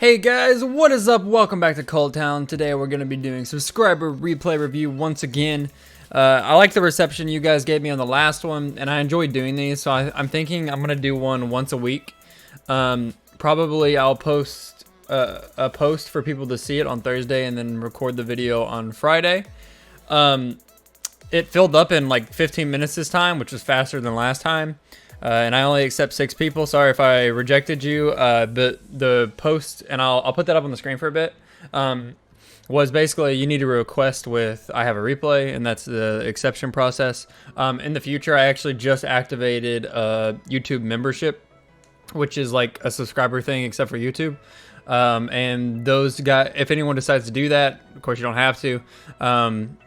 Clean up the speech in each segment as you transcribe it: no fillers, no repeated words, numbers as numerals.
Hey guys, what is up? Welcome back to Coltown. Today we're going to be doing subscriber replay review once again. I like the reception you guys gave me on the last one, and I enjoyed doing these, so I'm thinking I'm going to do one once a week. Probably I'll post a post for people to see it on Thursday and then record the video on Friday. It filled up in like 15 minutes this time, which was faster than last time. And I only accept 6 people. Sorry if I rejected you. The post, and I'll put that up on the screen for a bit, was basically you need to request with I have a replay, and that's the exception process. In the future, I actually just activated YouTube membership, which is like a subscriber thing except for YouTube. And those guys, if anyone decides to do that, of course you don't have to,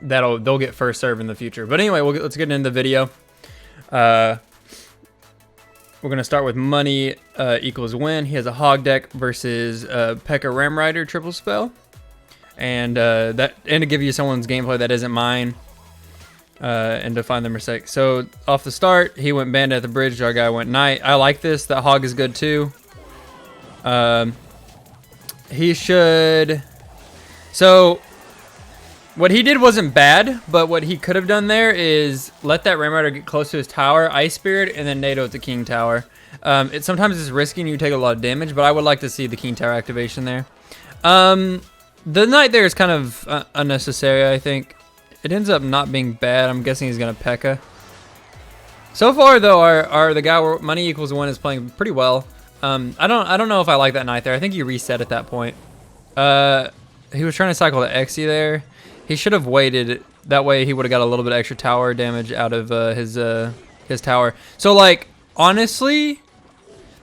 they'll get first serve in the future. But anyway, let's get into the video. We're going to start with money equals win. He has a hog deck versus Pekka Ram Rider triple spell. And to give you someone's gameplay that isn't mine, and to find the mistake. So off the start, he went bandit at the bridge. Our guy went knight. I like this. That hog is good too. He should... So what he did wasn't bad, but what he could have done there is let that Ram Rider get close to his tower, Ice Spirit, and then NATO at the King Tower. Sometimes it's risky and you take a lot of damage, but I would like to see the King Tower activation there. The Knight there is kind of unnecessary, I think. It ends up not being bad. I'm guessing he's going to Pekka. So far, though, the guy where money equals 1 is playing pretty well. I don't know if I like that Knight there. I think he reset at that point. He was trying to cycle the Exy there. He should have waited. That way he would have got a little bit extra tower damage out of his tower. So, like, honestly,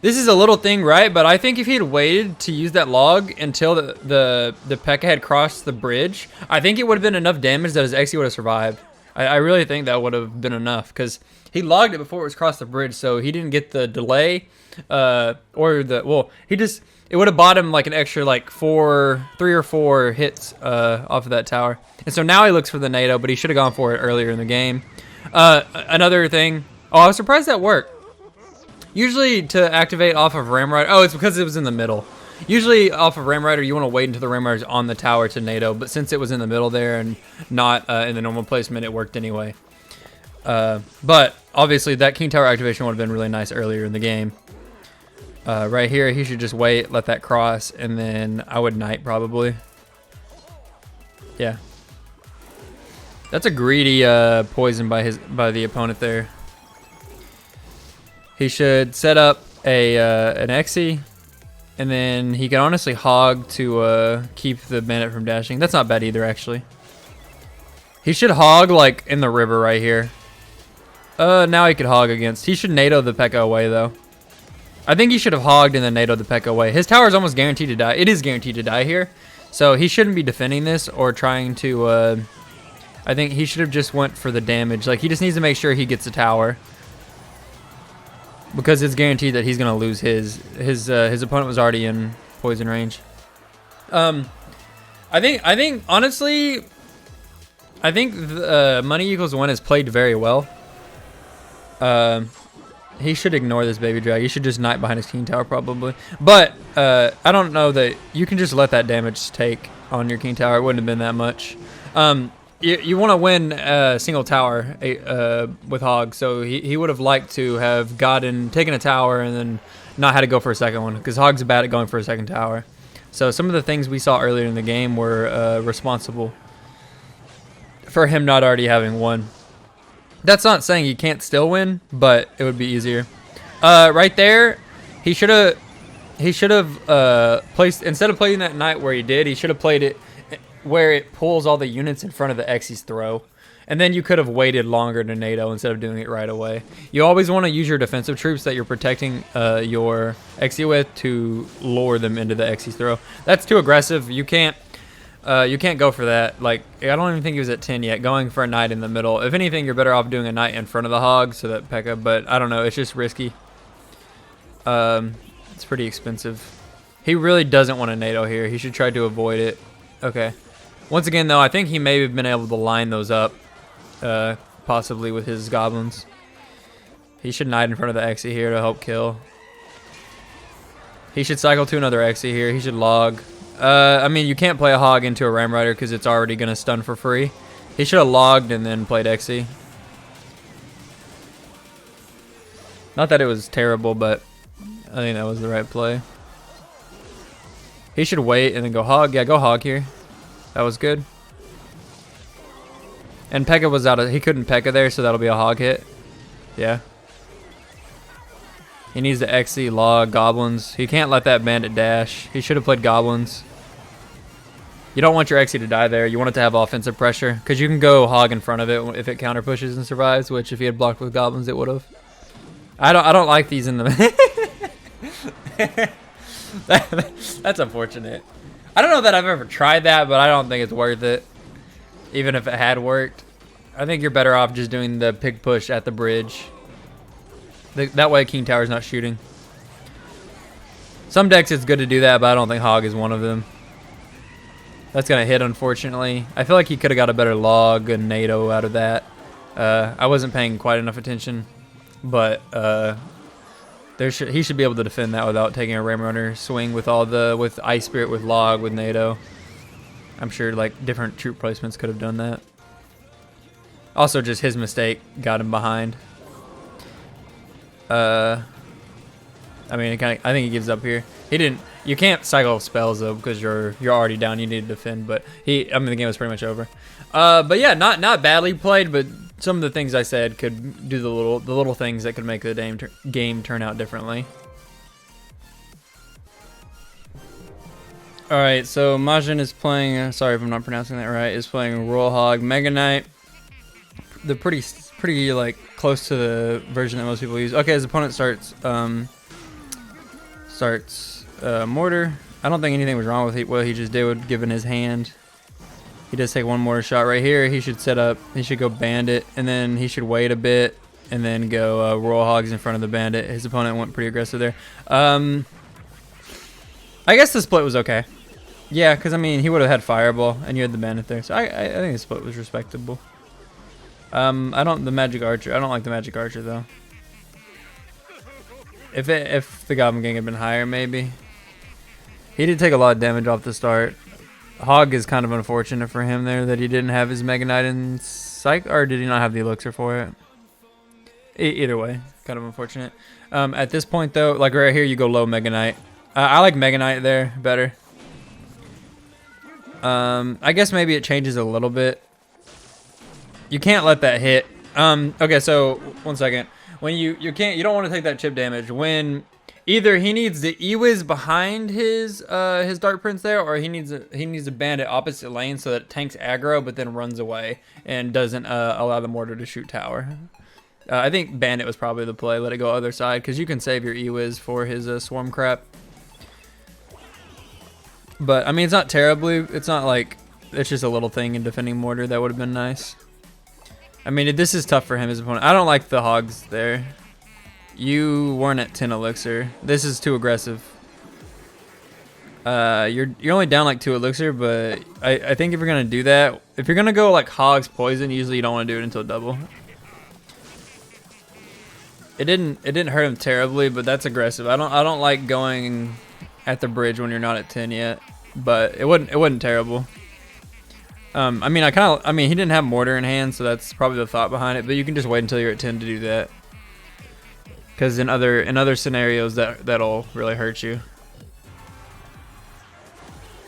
this is a little thing, right? But I think if he had waited to use that log until the Pekka had crossed the bridge, I think it would have been enough damage that his Exy would have survived. I really think that would have been enough because he logged it before it was crossed the bridge, so he didn't get the delay it would have bought him like an extra like 3 or 4 hits off of that tower. And so now he looks for the NATO, but he should have gone for it earlier in the game. Another thing. Oh, I was surprised that worked. Usually to activate off of Ram Rider. Oh, it's because it was in the middle. Usually off of Ram Rider, you want to wait until the Ram Rider's on the tower to NATO. But since it was in the middle there and not in the normal placement, it worked anyway. But obviously that King Tower activation would have been really nice earlier in the game. Right here, he should just wait, let that cross, and then I would knight probably. Yeah. That's a greedy poison by the opponent there. He should set up an Exy, and then he can honestly hog to keep the bandit from dashing. That's not bad either, actually. He should hog like in the river right here. Now he could hog against. He should NATO the Pekka away though. I think he should have hogged and then NATO'd the Pekka away. His tower is almost guaranteed to die. It is guaranteed to die here. So he shouldn't be defending this or trying to... I think he should have just went for the damage. Like, he just needs to make sure he gets the tower. Because it's guaranteed that he's going to lose his. His opponent was already in poison range. I think honestly... I think money equals 1 is played very well. He should ignore this baby drag. He should just knight behind his King Tower probably. But I don't know that you can just let that damage take on your King Tower. It wouldn't have been that much. You want to win a single tower with Hog. So he would have liked to have taken a tower and then not had to go for a second one. Because Hog's bad at going for a second tower. So some of the things we saw earlier in the game were responsible for him not already having won. That's not saying he can't still win, but it would be easier. Right there, he should have placed, instead of playing that knight where he did, he should have played it where it pulls all the units in front of the Exy's throw. And then you could have waited longer to NATO instead of doing it right away. You always want to use your defensive troops that you're protecting your Exy with to lure them into the Exy's throw. That's too aggressive. You can't go for that. Like, I don't even think he was at 10 yet. Going for a knight in the middle. If anything, you're better off doing a knight in front of the hog so that Pekka, but I don't know. It's just risky. It's pretty expensive. He really doesn't want a NATO here. He should try to avoid it. Okay. Once again, though, I think he may have been able to line those up, possibly with his goblins. He should knight in front of the Exy here to help kill. He should cycle to another Exy here. He should log. I mean, you can't play a hog into a Ram Rider because it's already going to stun for free. He should have logged and then played Exy. Not that it was terrible, but I think that was the right play. He should wait and then go hog. Yeah, go hog here. That was good. And Pekka was out of... He couldn't Pekka there, so that'll be a hog hit. Yeah. He needs to Exy, log, goblins. He can't let that bandit dash. He should have played goblins. You don't want your Exy to die there. You want it to have offensive pressure. Because you can go hog in front of it if it counter pushes and survives, which if he had blocked with goblins, it would have. I don't like these in the... That's unfortunate. I don't know that I've ever tried that, but I don't think it's worth it. Even if it had worked. I think you're better off just doing the pig push at the bridge. That way King Tower's not shooting. Some decks it's good to do that, but I don't think hog is one of them. That's going to hit, unfortunately. I feel like he could have got a better log and NATO out of that. I wasn't paying quite enough attention. But he should be able to defend that without taking a Ram Runner swing with Ice Spirit, with log, with NATO. I'm sure like different troop placements could have done that. Also, just his mistake got him behind. I mean, I think he gives up here. He didn't. You can't cycle spells though because you're already down. You need to defend, but I mean, the game was pretty much over. But yeah, not badly played, but some of the things I said could do the little things that could make the game turn out differently. All right, so Majin is playing. Sorry if I'm not pronouncing that right. Is playing Royal Hog Mega Knight. The pretty like close to the version that most people use. Okay, his opponent starts Mortar. I don't think anything was wrong with what he just did given his hand. He does take one Mortar shot right here. He should set up. He should go Bandit, and then he should wait a bit, and then go Royal Hogs in front of the Bandit. His opponent went pretty aggressive there. I guess the split was okay. Yeah, because I mean he would have had Fireball, and you had the Bandit there, so I think the split was respectable. The Magic Archer. I don't like the Magic Archer though. If the Goblin Gang had been higher, maybe. He did take a lot of damage off the start. Hog is kind of unfortunate for him there that he didn't have his Mega Knight in Psych, or did he not have the Elixir for it? Either way, kind of unfortunate. At this point though, like right here, you go low Mega Knight. I like Mega Knight there better. I guess maybe it changes a little bit. You can't let that hit. Okay, so 1 second. When you don't want to take that chip damage when either he needs the E-Wiz behind his Dark Prince there, or he needs a Bandit opposite lane so that it tanks aggro but then runs away and doesn't allow the Mortar to shoot tower. I think Bandit was probably the play. Let it go other side because you can save your E-Wiz for his Swarm crap. But I mean, it's not terribly. It's not like it's just a little thing in defending Mortar that would have been nice. I mean, this is tough for him, his opponent. I don't like the Hogs there. You weren't at 10 Elixir. This is too aggressive. You're only down like 2 Elixir, but I think if you're gonna do that, if you're gonna go like Hogs Poison, usually you don't want to do it until double. It didn't hurt him terribly, but that's aggressive. I don't like going at the bridge when you're not at 10 yet, but it wasn't terrible. I mean, he didn't have Mortar in hand, so that's probably the thought behind it. But you can just wait until you're at 10 to do that, because in other scenarios that'll really hurt you.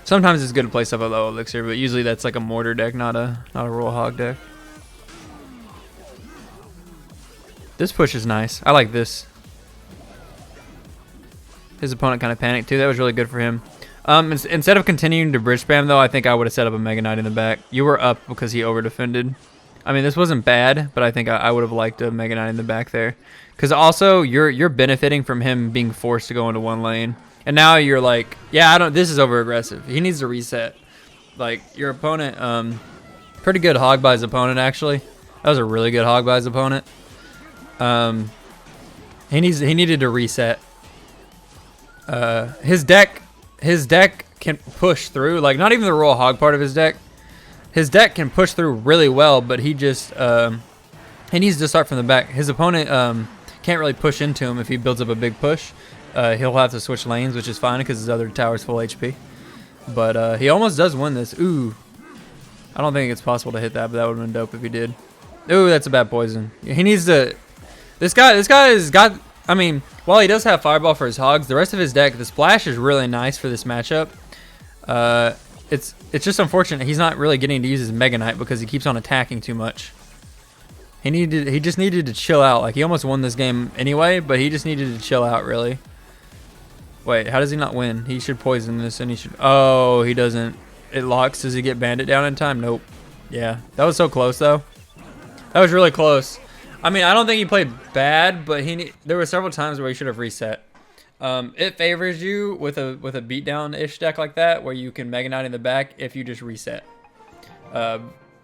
Sometimes it's good to play stuff at low Elixir, but usually that's like a Mortar deck, not a Royal Hog deck. This push is nice. I like this. His opponent kind of panicked too. That was really good for him. Instead of continuing to bridge spam though, I think I would have set up a Mega Knight in the back. You were up because he over defended. I mean, this wasn't bad, but I think I would have liked a Mega Knight in the back there. Because also you're benefiting from him being forced to go into one lane, and now you're like, yeah, this is over aggressive. He needs to reset. Like your opponent, pretty good hog by his opponent actually. That was a really good hog by his opponent. He needed to reset. His deck can push through, like not even the Royal Hog part of his deck. His deck can push through really well, but he just he needs to start from the back. His opponent can't really push into him if he builds up a big push. he'll have to switch lanes, which is fine because his other tower's full HP. But he almost does win this. Ooh. I don't think it's possible to hit that, but that would have been dope if he did. Ooh, that's a bad poison. He needs to... This guy has got... I mean, while he does have Fireball for his hogs, the rest of his deck, the splash is really nice for this matchup. It's just unfortunate he's not really getting to use his Mega Knight because he keeps on attacking too much. He just needed to chill out. Like, he almost won this game anyway, but he just needed to chill out, really. Wait, how does he not win? He should poison this, and he should... Oh, he doesn't. It locks. Does he get Bandit down in time? Nope. Yeah, that was so close, though. That was really close. I mean, I don't think he played bad, but there were several times where he should have reset. It favors you with a beatdown-ish deck like that, where you can Mega Knight in the back if you just reset.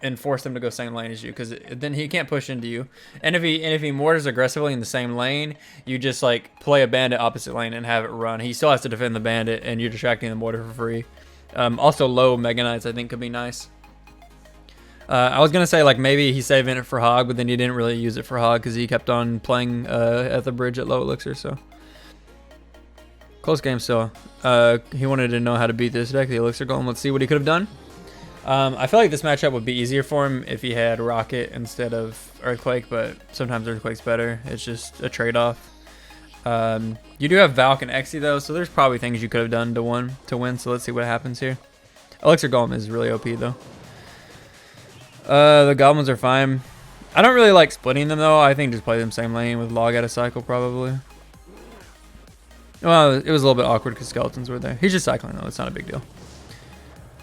And force them to go same lane as you, because then he can't push into you. And if he mortars aggressively in the same lane, you just like play a bandit opposite lane and have it run. He still has to defend the bandit, and you're distracting the mortar for free. Also, low Mega Knights I think could be nice. I was gonna say like maybe he's saving it for Hog, but then he didn't really use it for Hog because he kept on playing at the bridge at low Elixir. So close game still. He wanted to know how to beat this deck, the Elixir Golem. Let's see what he could have done. I feel like this matchup would be easier for him if he had Rocket instead of Earthquake, but sometimes Earthquake's better. It's just a trade-off. You do have Valk and Exy though, so there's probably things you could have done to win. So let's see what happens here. Elixir Golem is really OP though. The Goblins are fine. I don't really like splitting them though. I think just play them same lane with Log out of cycle probably. Well, it was a little bit awkward because skeletons were there. He's just cycling though. It's not a big deal.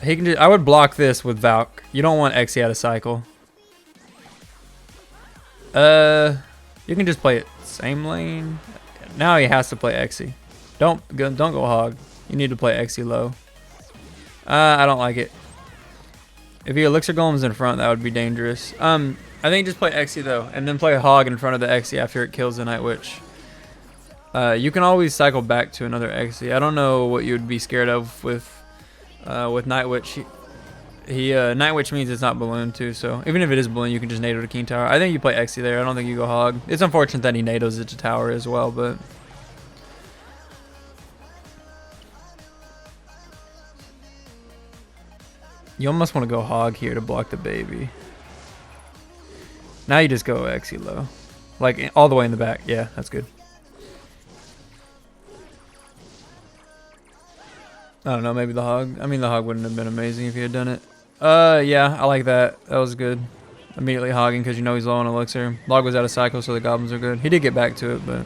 He can I would block this with Valk. You don't want Exy out of cycle. You can just play it same lane. Now he has to play Exy. Don't go Hog. You need to play Exy low. I don't like it. If you Elixir Golem's in front, that would be dangerous. I think just play Exy though, and then play Hog in front of the Exy after it kills the Night Witch. You can always cycle back to another Exy. I don't know what you would be scared of with Night Witch. Night Witch means it's not balloon too, so even if it is balloon, you can just NATO to King Tower. I think you play Exy there. I don't think you go Hog. It's unfortunate that he NATOs it to Tower as well, but you almost want to go Hog here to block the baby. Now you just go Exy low, like all the way in the back. Yeah, that's good. I don't know, maybe the Hog. I mean, the Hog wouldn't have been amazing if he had done it. Yeah, I like that. That was good. Immediately hogging because you know he's low on Elixir. Log was out of cycle, so the Goblins are good. He did get back to it, but...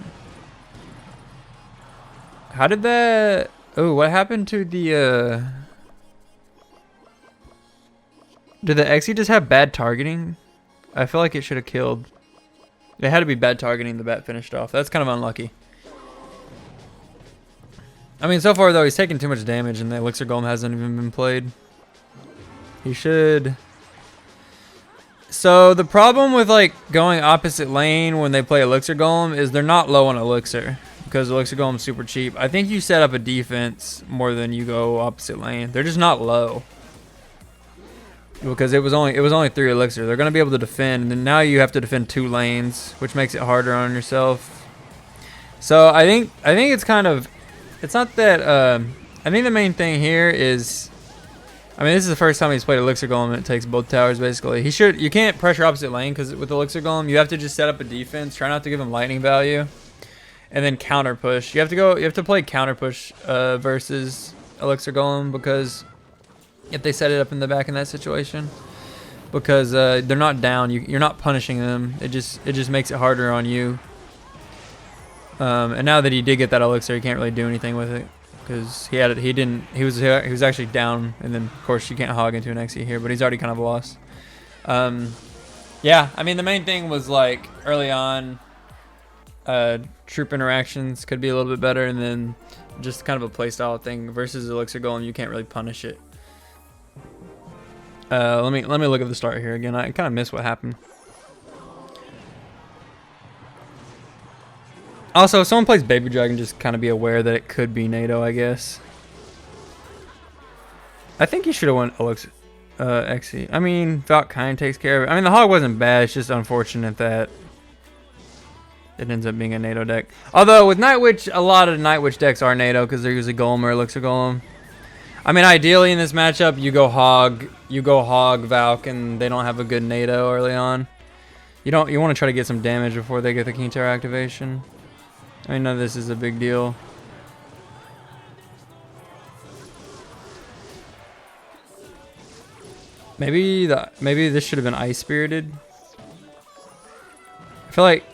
How did that... Oh, what happened to the, Did the Exy just have bad targeting? I feel like it should have killed. It had to be bad targeting the bat finished off. That's kind of unlucky. I mean, so far, though, he's taking too much damage, and the Elixir Golem hasn't even been played. He should... So, the problem with, like, going opposite lane when they play Elixir Golem is they're not low on Elixir, because Elixir Golem's super cheap. I think you set up a defense more than you go opposite lane. They're just not low. Because it was only 3 Elixir. They're going to be able to defend, and now you have to defend 2 lanes, which makes it harder on yourself. So, I think it's kind of... It's not that, I think the main thing here is, I mean, this is the first time he's played Elixir Golem and it takes both towers, basically. You can't pressure opposite lane, because with Elixir Golem, you have to just set up a defense, try not to give him lightning value, and then counter push. You have to play counter push, versus Elixir Golem, because if they set it up in the back in that situation, because, they're not down, you're not punishing them, it just makes it harder on you. And now that he did get that Elixir, he can't really do anything with it because he was actually down, and then of course you can't hog into an Exy here, but he's already kind of lost. Yeah, I mean the main thing was like early on, troop interactions could be a little bit better, and then just kind of a playstyle thing versus Elixir Golem. You can't really punish it. Let me look at the start here again. I kind of missed what happened. Also, if someone plays Baby Dragon, just kind of be aware that it could be NATO, I guess. I think he should have won Elixir, Exy. I mean, Valk kind of takes care of it. I mean, the Hog wasn't bad. It's just unfortunate that it ends up being a NATO deck. Although with Night Witch, a lot of Night Witch decks are NATO because they're usually Golem or Elixir Golem. I mean, ideally in this matchup, you go Hog, Valk, and they don't have a good NATO early on. You want to try to get some damage before they get the King Tower activation. I know this is a big deal. Maybe this should have been Ice Spirited. I feel like,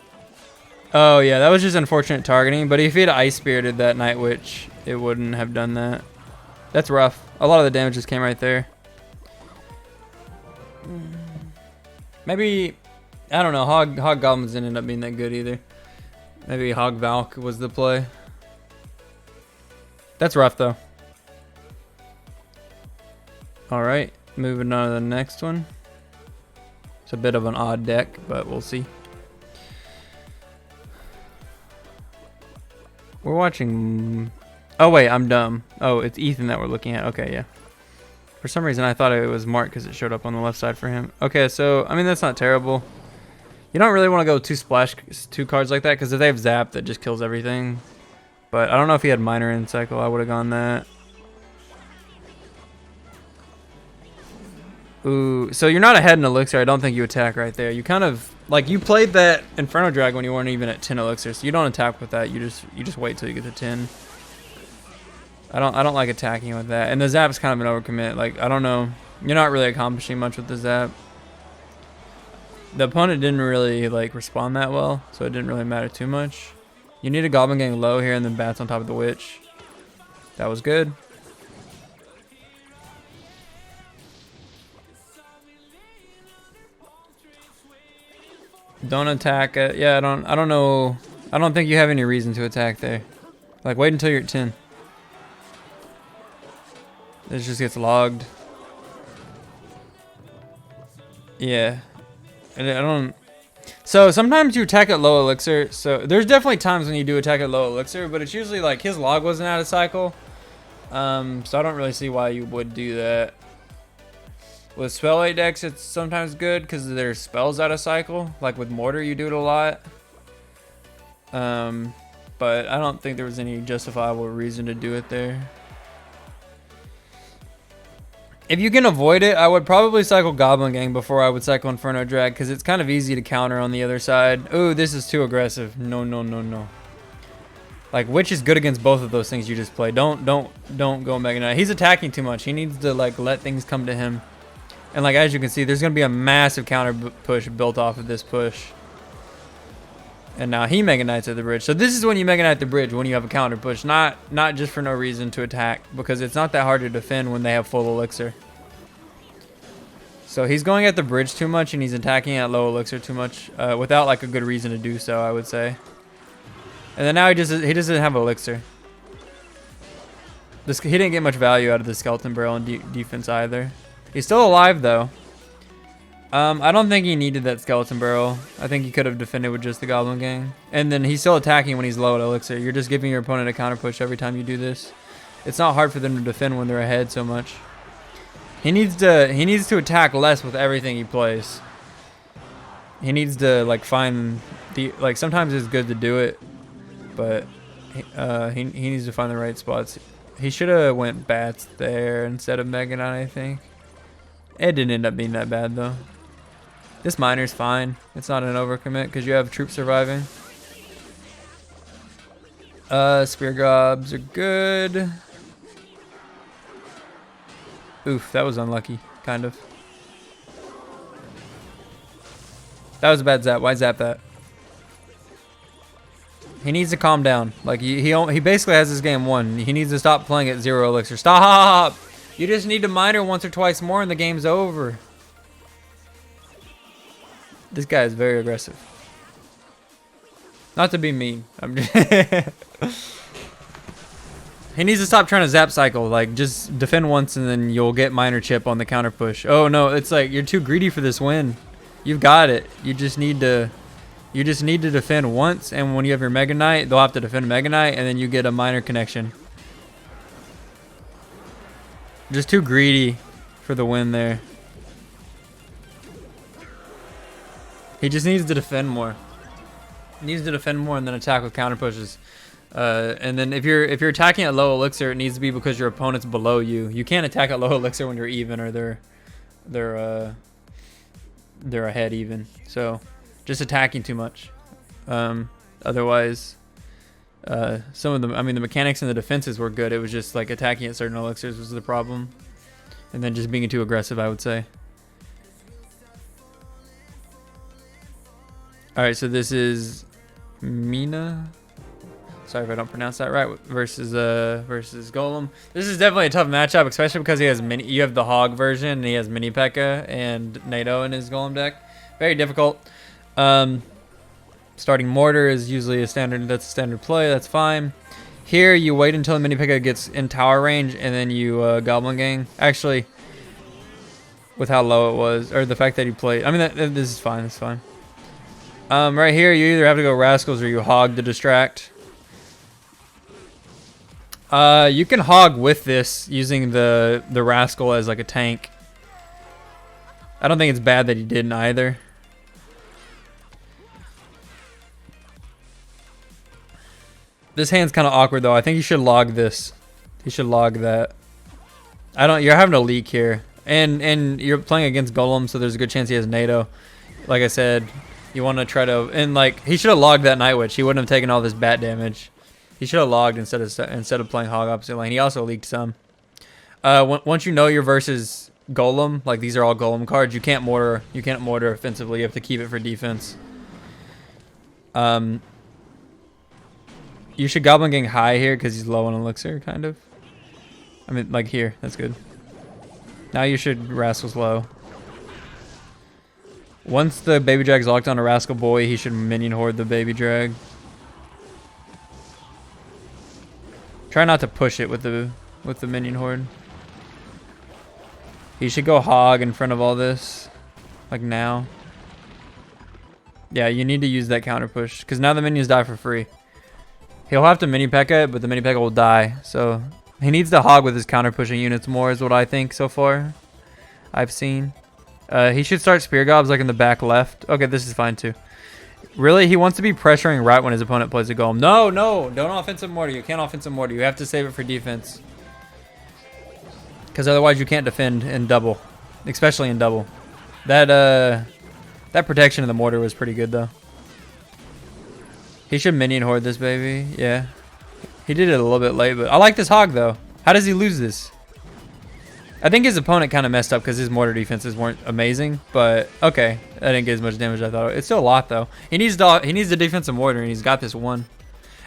oh yeah, that was just unfortunate targeting. But if he had Ice Spirited that Night Witch, it wouldn't have done that. That's rough. A lot of the damage just came right there. Maybe, I don't know. Hog Goblins didn't end up being that good either. Maybe Hog Valk was the play. That's rough though. All right, moving on to the next one. It's a bit of an odd deck, but we'll see. We're watching. Oh wait, I'm dumb. Oh, it's Ethan that we're looking at. Okay, yeah. For some reason, I thought it was Mark because it showed up on the left side for him. Okay, so I mean that's not terrible. You don't really want to go two cards like that because if they have Zap, that just kills everything. But I don't know if he had Minor in cycle. I would have gone that. Ooh, so you're not ahead in Elixir. I don't think you attack right there. You kind of like you played that Inferno Drag when you weren't even at 10 Elixir, so you don't attack with that. You just wait till you get to 10. I don't like attacking with that. And the Zap's kind of an overcommit. Like I don't know. You're not really accomplishing much with the Zap. The opponent didn't really like respond that well, so it didn't really matter too much. You need a Goblin Gang low here and then bats on top of the Witch. That was good. Don't attack it. Yeah, I don't know. I don't think you have any reason to attack there. Like wait until you're at 10. This just gets logged. Yeah. I don't. So sometimes you attack at low Elixir. So there's definitely times when you do attack at low Elixir, but it's usually like his log wasn't out of cycle. So I don't really see why you would do that. With Spell 8 decks, it's sometimes good because there's spells out of cycle. Like with Mortar, you do it a lot. But I don't think there was any justifiable reason to do it there. If you can avoid it, I would probably cycle Goblin Gang before I would cycle Inferno Drag because it's kind of easy to counter on the other side. Ooh, this is too aggressive. No, no, no, no. Like Witch is good against both of those things you just played. Don't go Mega Knight. He's attacking too much. He needs to like let things come to him. And like as you can see, there's gonna be a massive counter push built off of this push. And now he Mega Knights at the bridge. So this is when you Mega Knight the bridge, when you have a counter push, not just for no reason to attack, because it's not that hard to defend when they have full Elixir. So he's going at the bridge too much and he's attacking at low Elixir too much, without like a good reason to do so, I would say. And then now he doesn't have Elixir. He didn't get much value out of the Skeleton Barrel and defense either. He's still alive though. I don't think he needed that Skeleton Barrel. I think he could have defended with just the Goblin Gang. And then he's still attacking when he's low at Elixir. You're just giving your opponent a counter push every time you do this. It's not hard for them to defend when they're ahead so much. He needs to attack less with everything he plays. He needs to like find the like sometimes it's good to do it, but he needs to find the right spots. He should have went bats there instead of Mega Knight, I think. It didn't end up being that bad though. This Miner's fine. It's not an overcommit because you have troops surviving. Spear Gobs are good. Oof, that was unlucky, kind of. That was a bad zap. Why zap that? He needs to calm down. Like he basically has this game won. He needs to stop playing at 0 Elixir. Stop! You just need to Miner once or twice more and the game's over. This guy is very aggressive. Not to be mean. I'm just He needs to stop trying to zap cycle. Like just defend once and then you'll get Miner chip on the counter push. Oh no, it's like you're too greedy for this win. You've got it. You just need to defend once, and when you have your Mega Knight, they'll have to defend Mega Knight, and then you get a Miner connection. Just too greedy for the win there. He just needs to defend more. Needs to defend more and then attack with counter pushes. And then if you're attacking at low elixir, it needs to be because your opponent's below you. You can't attack at low elixir when you're even or they're ahead even. So just attacking too much. Otherwise, some of them, I mean, the mechanics and the defenses were good. It was just like attacking at certain elixirs was the problem, and then just being too aggressive, I would say. All right, so this is Mina. Sorry if I don't pronounce that right. Versus Golem. This is definitely a tough matchup, especially because he has mini. You have the Hog version, and he has Mini Pekka and NATO in his Golem deck. Very difficult. Starting Mortar is usually a standard. That's a standard play. That's fine. Here, you wait until the Mini Pekka gets in tower range, and then you Goblin Gang. Actually, with how low it was, or the fact that he played. I mean, this is fine. It's fine. Right here, you either have to go Rascals or you Hog to distract. You can Hog with this using the Rascal as like a tank. I don't think it's bad that he didn't either. This hand's kind of awkward though. I think you should log this. You should log that. You're having a leak here, and you're playing against Golem, so there's a good chance he has NATO. Like I said, you want to try to, and like he should have logged that Night Witch. He wouldn't have taken all this bat damage. He should have logged instead of playing Hog opposite lane. He also leaked some. Once you know you're versus Golem, like these are all Golem cards, you can't mortar. You can't mortar offensively. You have to keep it for defense. You should Goblin Gang high here because he's low on elixir, kind of. I mean, like here. That's good. Now you should Rascal's low. Once the Baby Drag's locked on a Rascal Boy, he should minion horde the Baby Drag. Try not to push it with the minion horde. He should go Hog in front of all this, like now. Yeah, you need to use that counter push because now the minions die for free. He'll have to mini Pekka it, but the mini Pekka will die. So he needs to Hog with his counter pushing units more, is what I think so far. I've seen. He should start Spear Gobs like in the back left. Okay, this is fine too. Really, he wants to be pressuring right when his opponent plays a Golem. No, don't offensive mortar. You can't offensive mortar. You have to save it for defense. Because otherwise you can't defend in double. Especially in double. That protection of the mortar was pretty good though. He should minion horde this baby. Yeah. He did it a little bit late, but I like this Hog though. How does he lose this? I think his opponent kind of messed up because his mortar defenses weren't amazing, but okay. I didn't get as much damage as I thought. It's still a lot though. He needs the defensive mortar, and he's got this one.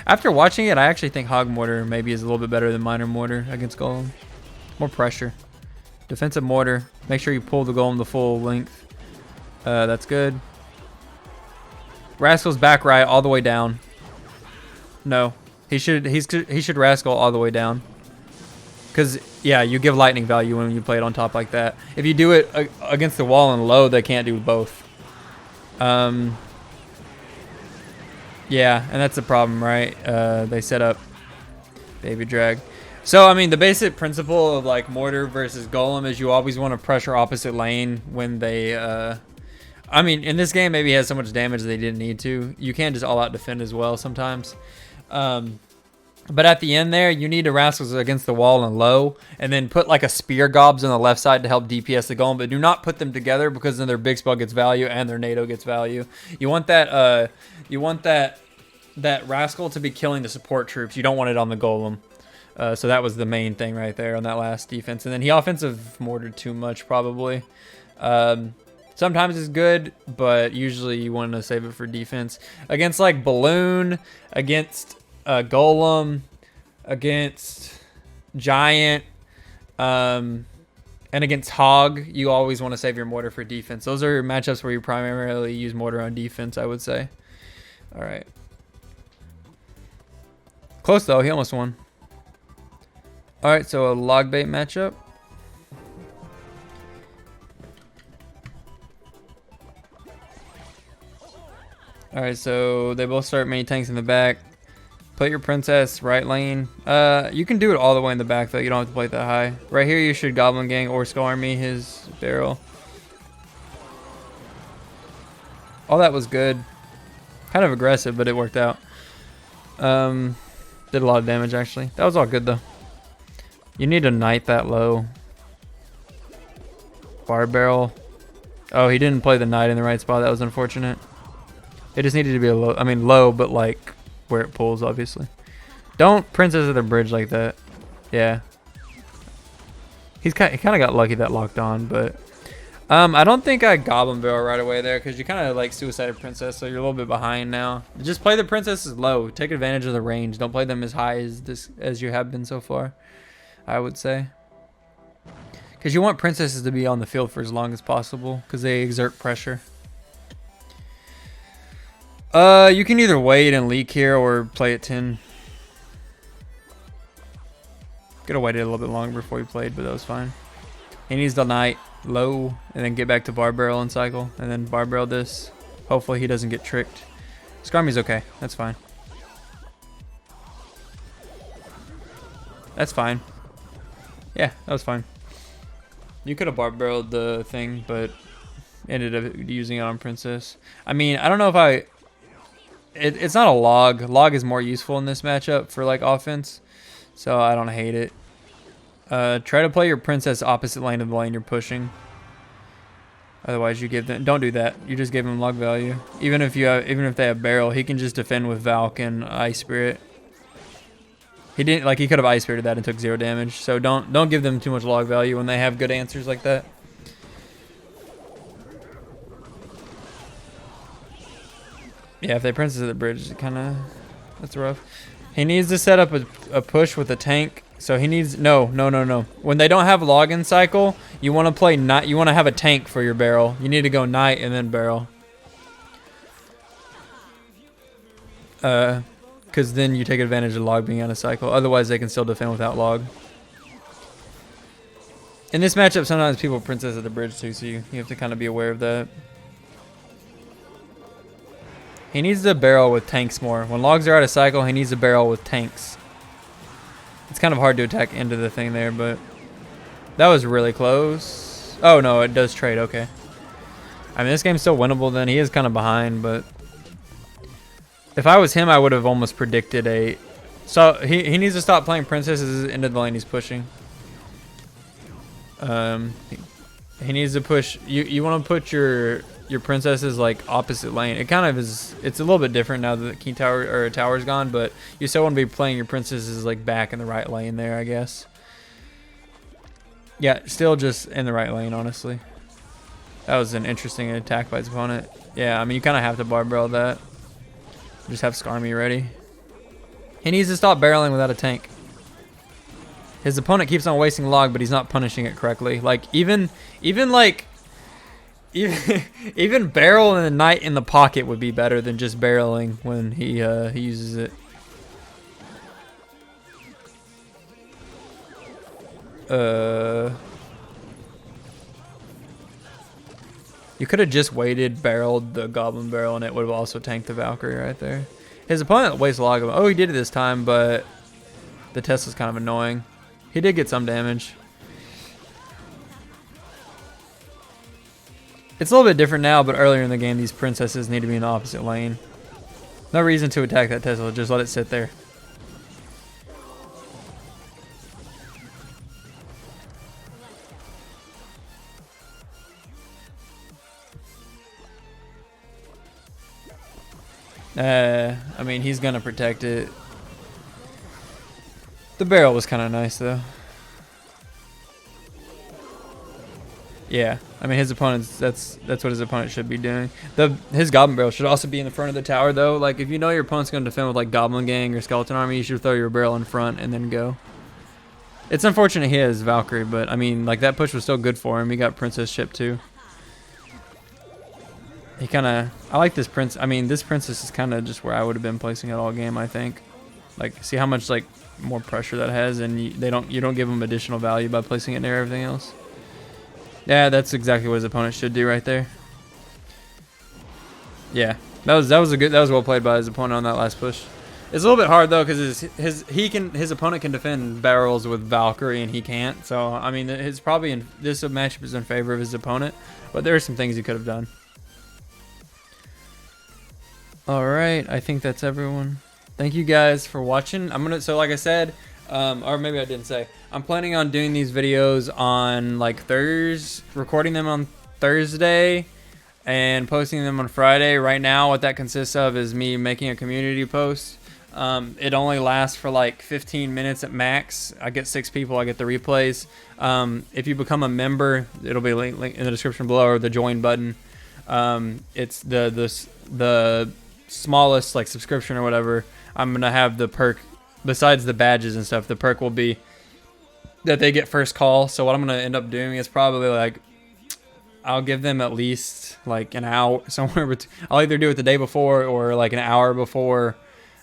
After watching it, I actually think Hog Mortar maybe is a little bit better than Minor Mortar against Golem. More pressure. Defensive Mortar. Make sure you pull the Golem the full length. That's good. Rascal's back right all the way down. No. He should Rascal all the way down. Because, yeah, you give lightning value when you play it on top like that. If you do it against the wall and low, they can't do both. Yeah, and that's the problem, right? They set up Baby Drag. So, I mean, the basic principle of, like, Mortar versus Golem is you always want to pressure opposite lane when they... I mean, in this game, maybe he has so much damage they didn't need to. You can just all-out defend as well sometimes. But at the end there, you need to Rascals against the wall and low, and then put like a Spear Gobs on the left side to help DPS the Golem, but do not put them together because then their big spell gets value and their NATO gets value. You want that that Rascal to be killing the support troops. You don't want it on the Golem. So that was the main thing right there on that last defense. And then he offensive mortared too much probably. Sometimes it's good, but usually you want to save it for defense. Against like Balloon, against Golem, against Giant, and against Hog, you always want to save your mortar for defense. Those are matchups where you primarily use mortar on defense, I would say. All right. Close though, he almost won. All right, so a log bait matchup. All right, so they both start mini tanks in the back. Put your princess right lane. You can do it all the way in the back though. You don't have to play it that high. Right here, you should Goblin Gang or Skull Army his barrel. All that was good. Kind of aggressive, but it worked out. Did a lot of damage, actually. That was all good, though. You need to knight that low. Bar barrel. Oh, he didn't play the knight in the right spot. That was unfortunate. It just needed to be a low. I mean, low, but like where it pulls, obviously. Don't princess of the bridge like that. Yeah. He kind of got lucky that locked on, but I don't think I goblin barrel right away there because you kind of like suicided princess, so you're a little bit behind now. Just play the princesses low. Take advantage of the range. Don't play them as high as you have been so far, I would say. Because you want princesses to be on the field for as long as possible because they exert pressure. You can either wait and leak here or play at 10. Could have waited a little bit longer before he played, but that was fine. He needs the knight low and then get back to bar barrel and cycle and then bar barrel this. Hopefully he doesn't get tricked. Skarmy's okay. That's fine. That's fine. Yeah, that was fine. You could have bar barreled the thing, but ended up using it on princess. I mean, I don't know if it's not a log. Log is more useful in this matchup for like offense, so I don't hate it. Try to play your princess opposite lane of the lane you're pushing. Otherwise, you give them. Don't do that. You just give them log value. Even if they have barrel, he can just defend with Valk and Ice Spirit. He didn't like. He could have Ice Spirited that and took 0 damage. So don't give them too much log value when they have good answers like that. Yeah, if they princess at the bridge, that's rough. He needs to set up a push with a tank. So he needs no. When they don't have login cycle, you want to play knight. You want to have a tank for your barrel. You need to go knight and then barrel. Because then you take advantage of log being out of cycle. Otherwise, they can still defend without log. In this matchup, sometimes people princess at the bridge too, so you have to kind of be aware of that. He needs to barrel with tanks more. When logs are out of cycle, he needs to barrel with tanks. It's kind of hard to attack into the thing there, but that was really close. Oh, no, it does trade. Okay. I mean, this game's still winnable then. He is kind of behind, but if I was him, I would have almost predicted a... So he needs to stop playing princesses into the lane he's pushing. He needs to push... You want to put your princesses like opposite lane. It kind of is. It's a little bit different now that the king tower or tower's gone, but you still want to be playing your princesses like back in the right lane there, I guess. Yeah, still just in the right lane, honestly. That was an interesting attack by his opponent. Yeah, I mean you kind of have to bar barrel that. Just have Skarmy ready. He needs to stop barreling without a tank. His opponent keeps on wasting log, but he's not punishing it correctly. Like even barrel and the knight in the pocket would be better than just barreling when he uses it. You could have just waited, barreled the goblin barrel, and it would have also tanked the Valkyrie right there. His opponent wastes log. Oh, he did it this time, but the test was kind of annoying. He did get some damage. It's a little bit different now, but earlier in the game, these princesses need to be in the opposite lane. No reason to attack that Tesla, just let it sit there. I mean, he's gonna protect it. The barrel was kind of nice, though. Yeah, I mean his opponent's that's what his opponent should be doing. His goblin barrel should also be in the front of the tower though. Like if you know your opponent's gonna defend with like goblin gang or skeleton army, you should throw your barrel in front and then go. It's unfortunate he has Valkyrie, but I mean like that push was still good for him. He got princess chip too. I like this prince. I mean this princess is kind of just where I would have been placing it all game. I think. Like see how much like more pressure that has, and you don't give him additional value by placing it near everything else. Yeah, that's exactly what his opponent should do right there. Yeah, that was well played by his opponent on that last push. It's a little bit hard though because his opponent can defend barrels with Valkyrie and he can't. So I mean, this matchup is in favor of his opponent, but there are some things he could have done. All right, I think that's everyone. Thank you guys for watching. So like I said, or maybe I didn't say, I'm planning on doing these videos on like recording them on Thursday and posting them on Friday. Right now, what that consists of is me making a community post. It only lasts for like 15 minutes at max. I get 6 people, I get the replays. If you become a member, it'll be link in the description below, or the join button. It's the smallest like subscription or whatever. I'm gonna have the perk, besides the badges and stuff, the perk will be that they get first call. So what I'm gonna end up doing is probably like, I'll give them at least like an hour somewhere. I'll either do it the day before or like an hour before.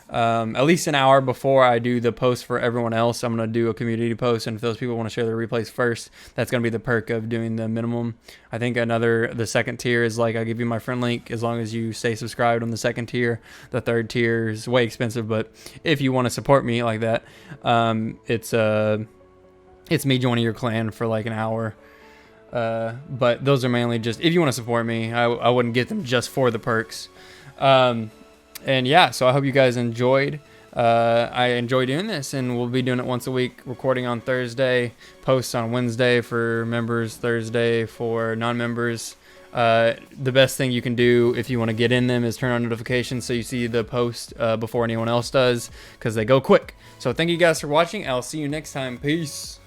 At least an hour before I do the post for everyone else. I'm going to do a community post, and if those people want to share their replays first, that's going to be the perk of doing the minimum. I think the second tier is like, I give you my friend link as long as you stay subscribed on the second tier. The third tier is way expensive, but if you want to support me like that, it's me joining your clan for like an hour. But those are mainly just if you want to support me. I wouldn't get them just for the perks. And yeah, so I hope you guys enjoyed. I enjoy doing this, and we'll be doing it once a week, recording on Thursday, posts on Wednesday for members, Thursday for non-members. The best thing you can do if you want to get in them is turn on notifications so you see the post before anyone else does, because they go quick. So thank you guys for watching. I'll see you next time. Peace.